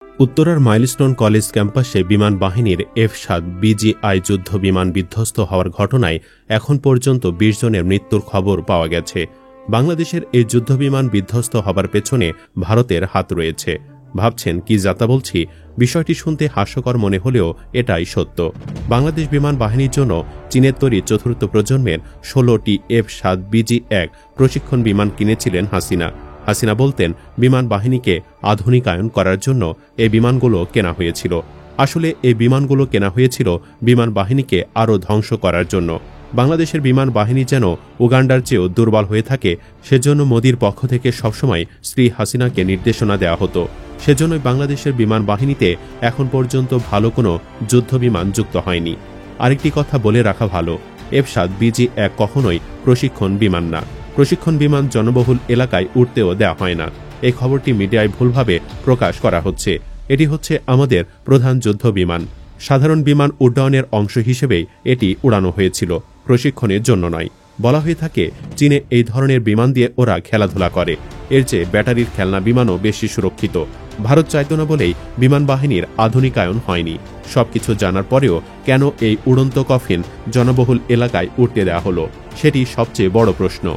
উত্তরার milestone college ক্যাম্পাসে বিমান বাহিনীর F-7 BGI যুদ্ধ বিমান বিধ্বস্ত হওয়ার ঘটনায় এখন পর্যন্ত ২০ জনের মৃত্যুর খবর পাওয়া গেছে। বাংলাদেশের এই যুদ্ধবিমান বিধ্বস্ত হবার পেছনে ভারতের হাত রয়েছে। ভাবছেন কি যাতা বলছি? বিষয়টি শুনতে হাস্যকর মনে হলেও এটাই সত্য। বাংলাদেশ বিমান বাহিনীর জন্য চীনের তৈরি চতুর্থ প্রজন্মের ১৬টি F-7 BG-1 প্রশিক্ষণ বিমান কিনেছিলেন হাসিনা বলতেন, বিমান বাহিনীকে আধুনিকায়ন করার জন্য এই বিমানগুলো কেনা হয়েছিল। আসলে এই বিমানগুলো কেনা হয়েছিল বিমান বাহিনীকে আরও ধ্বংস করার জন্য। বাংলাদেশের বিমান বাহিনী যেন উগান্ডার চেয়েও দুর্বল হয়ে থাকে, সেজন্য মোদির পক্ষ থেকে সবসময় স্ত্রী হাসিনাকে নির্দেশনা দেওয়া হতো। সেজন্যই বাংলাদেশের বিমান বাহিনীতে এখন পর্যন্ত ভালো কোনো যুদ্ধ বিমান যুক্ত হয়নি। আরেকটি কথা বলে রাখা ভালো, F-7 BG-1 কখনোই প্রশিক্ষণ বিমান না। প্রশিক্ষণ বিমান জনবহুল এলাকায় উঠতেও দেওয়া হয় না। এই খবরটি মিডিয়ায় ভুলভাবে প্রকাশ করা হচ্ছে। এটি হচ্ছে আমাদের প্রধান যুদ্ধ বিমান। সাধারণ বিমান উড্ডয়নের অংশ হিসেবেই এটি উড়ানো হয়েছিল, প্রশিক্ষণের জন্য নয়। বলা হয়ে থাকে, চীনে এই ধরনের বিমান দিয়ে ওরা খেলাধুলা করে, এর চেয়ে ব্যাটারির খেলনা বিমানও বেশি সুরক্ষিত। ভারত চাইত না বলেই বিমান বাহিনীর আধুনিকায়ন হয়নি। সবকিছু জানার পরেও কেন এই উড়ন্ত কফিন জনবহুল এলাকায় উঠতে দেওয়া হলো, সেটি সবচেয়ে বড় প্রশ্ন।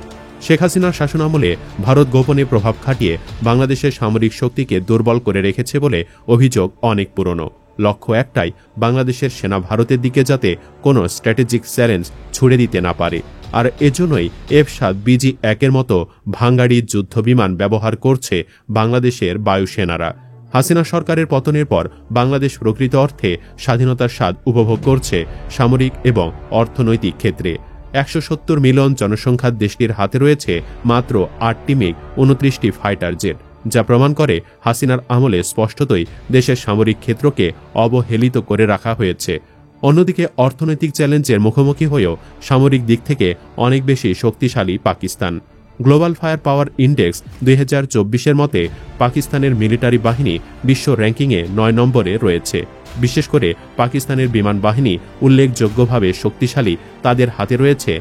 শেখ হাসিনার শাসনামলে ভারত গোপনে প্রভাব খাটিয়ে বাংলাদেশের সামরিক শক্তিকে দুর্বল করে রেখেছে বলে অভিযোগ অনেক পুরনো। লক্ষ্য একটাই, বাংলাদেশের সেনা ভারতের দিকে যাতে কোনো স্ট্র্যাটেজিক চ্যালেঞ্জ ছুড়ে দিতে না পারে। আর এজন্যই F-7 BG-1 মতো ভাঙ্গাড়ি যুদ্ধ বিমান ব্যবহার করছে বাংলাদেশের বায়ুসেনারা। হাসিনা সরকারের পতনের পর বাংলাদেশ প্রকৃত অর্থে স্বাধীনতার স্বাদ উপভোগ করছে সামরিক এবং অর্থনৈতিক ক্ষেত্রে। ১৭০ মিলিয়ন জনসংখ্যার দেশটির হাতে রয়েছে মাত্র ৮টি MiG ২৯টি ফাইটার জেট, যা প্রমাণ করে হাসিনার আমলে স্পষ্টতই দেশের সামরিক ক্ষেত্রকে অবহেলিত করে রাখা হয়েছে। অন্যদিকে অর্থনৈতিক চ্যালেঞ্জের মুখোমুখি হয়েও সামরিক দিক থেকে অনেক বেশি শক্তিশালী Pakistan. Global fire power index ২০২৪-এর মতে পাকিস্তানের মিলিটারি বাহিনী বিশ্ব র্যাঙ্কিংয়ে ৯ নম্বরে রয়েছে। বিশেষ করে পাকিস্তানের বিমান বাহিনী উল্লেখযোগ্যভাবে শক্তিশালী। তাদের হাতে রয়েছে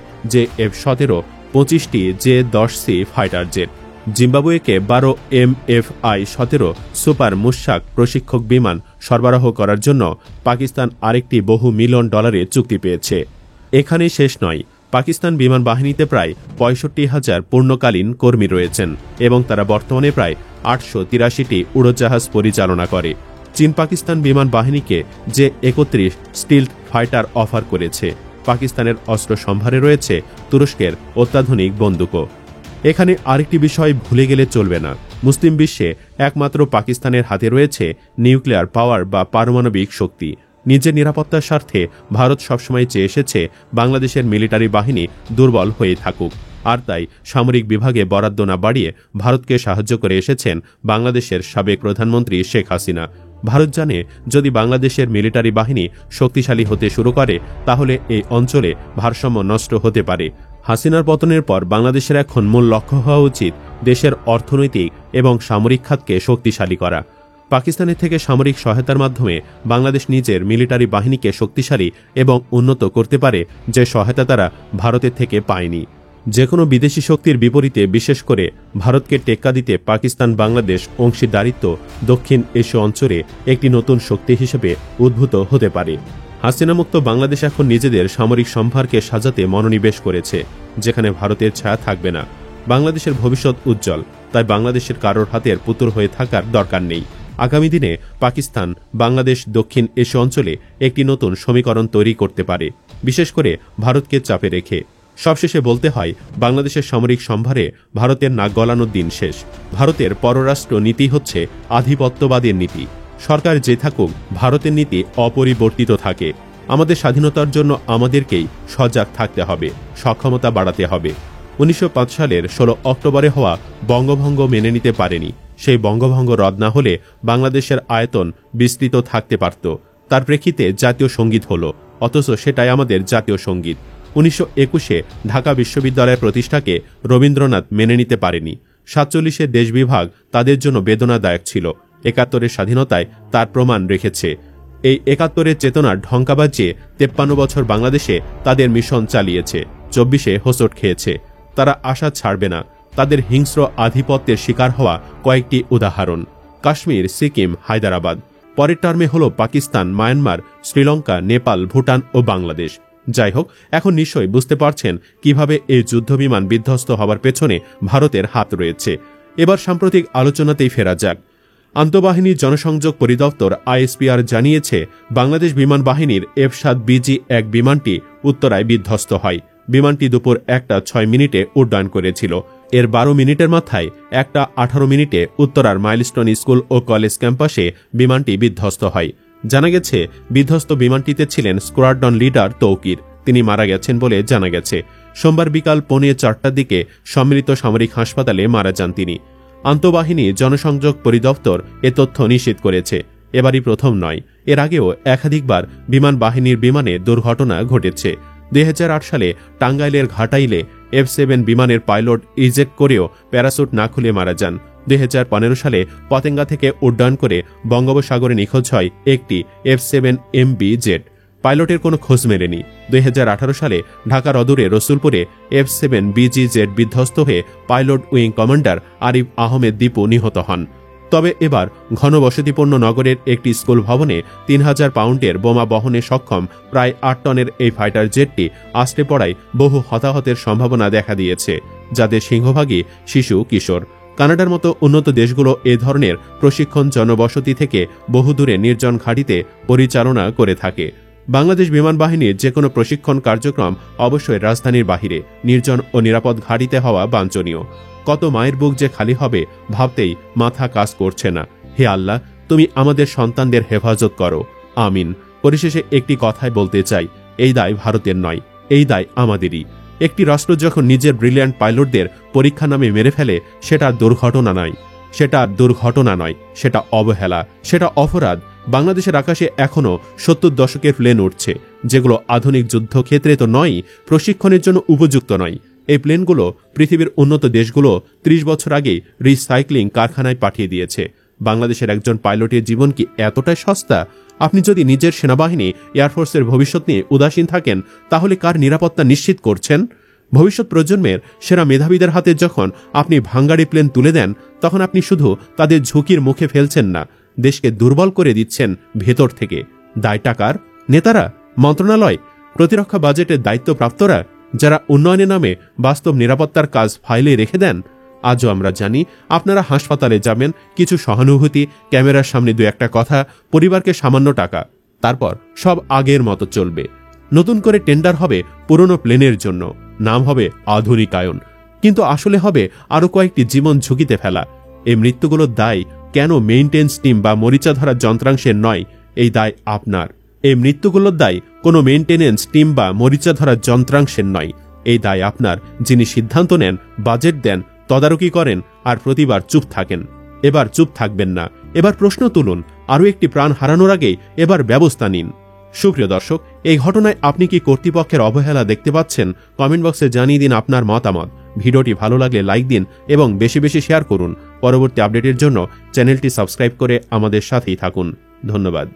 F-17, 25টি J-10C ফাইটার জেট। জিম্বাবুয়েকে 12 MFI-17 সুপার মুশাক প্রশিক্ষক বিমান সরবরাহ করার জন্য পাকিস্তান আরেকটি বহু মিলিয়ন ডলারের চুক্তি পেয়েছে। এখানেই শেষ নয়, পাকিস্তান বিমান বাহিনীতে প্রায় ৬৫,০০০ পূর্ণকালীন কর্মী রয়েছেন এবং তারা বর্তমানে প্রায় ৮৮৩টি উড়োজাহাজ পরিচালনা করে। চীন পাকিস্তান বিমান বাহিনীকে J-৩১ স্টিলথ ফাইটার অফার করেছে। পাকিস্তানের অস্ত্র সম্ভারে রয়েছে তুরস্কের অত্যাধুনিক বন্দুকও। এখানে আরেকটি বিষয় ভুলে গেলে চলবে না, মুসলিম বিশ্বে একমাত্র পাকিস্তানের হাতে রয়েছে নিউক্লিয়ার পাওয়ার বা পারমাণবিক শক্তি। নিজের নিরাপত্তার স্বার্থে ভারত সবসময় চেয়ে এসেছে বাংলাদেশের মিলিটারি বাহিনী দুর্বল হয়ে থাকুক। আর তাই সামরিক বিভাগে বরাদ্দ না বাড়িয়ে ভারতকে সাহায্য করে এসেছেন বাংলাদেশের সাবেক প্রধানমন্ত্রী শেখ হাসিনা। ভারত জানে, যদি বাংলাদেশের মিলিটারি বাহিনী শক্তিশালী হতে শুরু করে তাহলে এই অঞ্চলে ভারসাম্য নষ্ট হতে পারে। হাসিনার পতনের পর বাংলাদেশের এখন মূল লক্ষ্য হওয়া উচিত দেশের অর্থনৈতিক এবং সামরিক খাতকে শক্তিশালী করা। পাকিস্তানের থেকে সামরিক সহায়তার মাধ্যমে বাংলাদেশ নিজের মিলিটারি বাহিনীকে শক্তিশালী এবং উন্নত করতে পারে, যে সহায়তা তারা ভারতের থেকে পায়নি। যে কোনো বিদেশি শক্তির বিপরীতে বিশেষ করে ভারতকে টেক্কা দিতে পাকিস্তান বাংলাদেশ অংশীদারিত্ব দক্ষিণ এশীয় অঞ্চলে একটি নতুন শক্তি হিসেবে উদ্ভূত হতে পারে। হাসিনামুক্ত বাংলাদেশ এখন নিজেদের সামরিক সম্ভারকে সাজাতে মনোনিবেশ করেছে, যেখানে ভারতের ছায়া থাকবে না। বাংলাদেশের ভবিষ্যৎ উজ্জ্বল, তাই বাংলাদেশের কারোর হাতের পুতুল হয়ে থাকার দরকার নেই। আগামী দিনে পাকিস্তান বাংলাদেশ দক্ষিণ এশীয় অঞ্চলে একটি নতুন সমীকরণ তৈরি করতে পারে, বিশেষ করে ভারতকে চাপে রেখে। সবশেষে বলতে হয়, বাংলাদেশের সামরিক সম্ভারে ভারতের নাক গলানোর দিন শেষ। ভারতের পররাষ্ট্র নীতি হচ্ছে আধিপত্যবাদের নীতি। সরকার যে থাকুক, ভারতের নীতি অপরিবর্তিত থাকে। আমাদের স্বাধীনতার জন্য আমাদেরকেই সজাগ থাকতে হবে, সক্ষমতা বাড়াতে হবে। ১৯০৫ সালের ১৬ অক্টোবরে হওয়া বঙ্গভঙ্গ মেনে নিতে পারেনি। সেই বঙ্গভঙ্গ রদ না হলে বাংলাদেশের আয়তন বিস্তৃত থাকতে পারত। তার প্রেক্ষিতে জাতীয় সঙ্গীত হলো, অথচ সেটাই আমাদের জাতীয় সঙ্গীত। ১৯২১-এ ঢাকা বিশ্ববিদ্যালয়ের প্রতিষ্ঠাকে রবীন্দ্রনাথ মেনে নিতে পারেনি। ৪৭-এর দেশ বিভাগ তাদের জন্য বেদনাদায়ক ছিল। ৭১-এর স্বাধীনতায় তার প্রমাণ রেখেছে। এই ৭১-এর চেতনার ঢঙ্কা বাজিয়ে ৫৩ বছর বাংলাদেশে তাদের মিশন চালিয়েছে। ২৪-এ হোঁচট খেয়েছে। তারা আশা ছাড়বে না। তাদের হিংস্র আধিপত্যের শিকার হওয়া কয়েকটি উদাহরণ। কাশ্মীর, সিকিম, হায়দ্রাবাদ। পরের টার্মে হল পাকিস্তান, মায়ানমার, শ্রীলঙ্কা, নেপাল, ভুটান ও বাংলাদেশ। যাই হোক, এখন নিশ্চয়ই বুঝতে পারছেন কিভাবে এই যুদ্ধবিমান বিধ্বস্ত হওয়ার পেছনে ভারতের হাত রয়েছে। এবার সাম্প্রতিক আলোচনাতেই ফেরা যাক। আন্তঃবাহিনী জনসংযোগ পরিদপ্তর আইএসপিআর জানিয়েছে, বাংলাদেশ বিমান বাহিনীর F-7 BG-1 বিমানটি উত্তরায় বিধ্বস্ত হয়। বিমানটি দুপুর 1:06 উড্ডয়ন করেছিল। এর 12 মিনিটের মাথায় 1:18 উত্তরার মাইলস্টোন স্কুল ও কলেজ ক্যাম্পাসে বিমানটি বিধ্বস্ত হয়। জানা গেছে, বিধ্বস্ত বিমানটিতে ছিলেন স্কোয়াড্রন লিডার তৌকির। তিনি মারা গেছেন বলে জানা গেছে। সোমবার বিকাল 3:45টার দিকে সম্মিলিত সামরিক হাসপাতালে মারা যান তিনি। আন্তঃবাহিনী জনসংযোগ পরিদপ্তর এ তথ্য নিশ্চিত করেছে। এবারই প্রথম নয়, এর আগেও একাধিকবার বিমান বাহিনীর বিমানে দুর্ঘটনা ঘটেছে। 2008 সালে টাঙ্গাইলের ঘাটাইলে F-7 বিমানের পাইলট ইজেক্ট করেও প্যারাসুট না খুলে মারা যান। 2015 সালে পতেঙ্গা থেকে উড্ডয়ন করে বঙ্গোপসাগরে নিখোঁজ হয় একটি F-7 MB জেট। পাইলটের কোনো খোঁজ মেলেনি। 2018 সালে ঢাকার অদূরে রসুলপুরে F-7 BG জেট বিধ্বস্ত হয়ে pilot wing commander Arif Ahmed Dipu নিহত হন। তবে এবার ঘনবসতিপূর্ণ নগরের একটি স্কুল ভবনে 3000 পাউন্ডের বোমা বহনে সক্ষম প্রায় 8 টনের এই ফাইটার জেটটি আছড়ে পড়ায় বহু হতাহতের সম্ভাবনা দেখা দিয়েছে, যাদের সিংহভাগই শিশু, কিশোর। কানাডার মতো উন্নত দেশগুলো এ ধরনের প্রশিক্ষণ জনবসতি থেকে বহুদূরে নির্জন ঘাঁটিতে পরিচালনা করে থাকে। বাংলাদেশ বিমান বাহিনীর যে কোনো প্রশিক্ষণ কার্যক্রম অবশ্যই রাজধানীর বাহিরে নির্জন ও নিরাপদ ঘাঁটিতে হওয়া বাঞ্ছনীয়। কত মায়ের বুক যে খালি হবে ভাবতেই মাথা কাজ করছে না। হে আল্লাহ, তুমি আমাদের সন্তানদের হেফাজত করো, আমিন। পরিশেষে একটি কথাই বলতে চাই, এই দায় ভারতের নয়, এই দায় আমাদেরই। একটি রাষ্ট্র যখন নিজের ব্রিলিয়ান্ট পাইলটদের পরীক্ষা নামে মেরে ফেলে, সেটা দুর্ঘটনা নয়, সেটা অবহেলা, সেটা অপরাধ। বাংলাদেশের আকাশে এখনও 70 দশকের প্লেন উঠছে, যেগুলো আধুনিক যুদ্ধক্ষেত্রে তো নয়, প্রশিক্ষণের জন্য উপযুক্ত নয়। এই প্লেনগুলো পৃথিবীর উন্নত দেশগুলো 30 বছর আগে রিসাইক্লিং কারখানায় পাঠিয়ে দিয়েছে। বাংলাদেশের একজন পাইলটের জীবন কি এতটাই সস্তা? আপনি যদি নিজের সেনাবাহিনী, এয়ারফোর্সের ভবিষ্যৎ নিয়ে উদাসীন থাকেন, তাহলে কার নিরাপত্তা নিশ্চিত করছেন? ভবিষ্যৎ প্রজন্মের সেরা মেধাবীদের হাতে যখন আপনি ভাঙ্গাড়ি প্লেন তুলে দেন, তখন আপনি শুধু তাদের ঝুঁকির মুখে ফেলছেন না, দেশকে দুর্বল করে দিচ্ছেন ভেতর থেকে। দায় টাকার? নেতারা? মন্ত্রণালয়? প্রতিরক্ষা বাজেটের দায়িত্বপ্রাপ্তরা, যারা উন্নয়নের নামে বাস্তব নিরাপত্তার কাজ ফাইলে রেখে দেন? আজও আমরা জানি আপনারা হাসপাতালে যাবেন, কিছু সহানুভূতি, ক্যামেরার সামনে 2-1 কথা, পরিবারকে সামান্য টাকা, তারপর সব আগের মতো চলবে। নতুন করে টেন্ডার হবে পুরনো প্লেনের জন্য, নাম হবে আধুনিকায়ন, কিন্তু আসলে হবে আরো কয়েকটি জীবন ঝুঁকিতে ফেলা। এই মৃত্যুগুলোর দায় কেন মেইনটেন্স টিম বা মরিচা ধরার যন্ত্রাংশের নয়, এই দায় আপনার। এই মৃত্যুগুলোর দায় কোনো মেইনটেনেন্স টিম বা মরিচা ধরার যন্ত্রাংশের নয়, এই দায় আপনার, যিনি সিদ্ধান্ত নেন, বাজেট দেন, তদারকি করেন আর প্রতিবার চুপ থাকেন। এবার চুপ থাকবেন না, এবার প্রশ্ন তুলুন, আরও একটি প্রাণ হারানোর আগেই এবার ব্যবস্থা নিন। সুপ্রিয় দর্শক, এই ঘটনায় আপনি কি কর্তৃপক্ষের অবহেলা দেখতে পাচ্ছেন? কমেন্ট বক্সে জানিয়ে দিন আপনার মতামত। ভিডিওটি ভালো লাগলে লাইক দিন এবং বেশি বেশি শেয়ার করুন। পরবর্তী আপডেটের জন্য চ্যানেলটি সাবস্ক্রাইব করে আমাদের সাথেই থাকুন। ধন্যবাদ।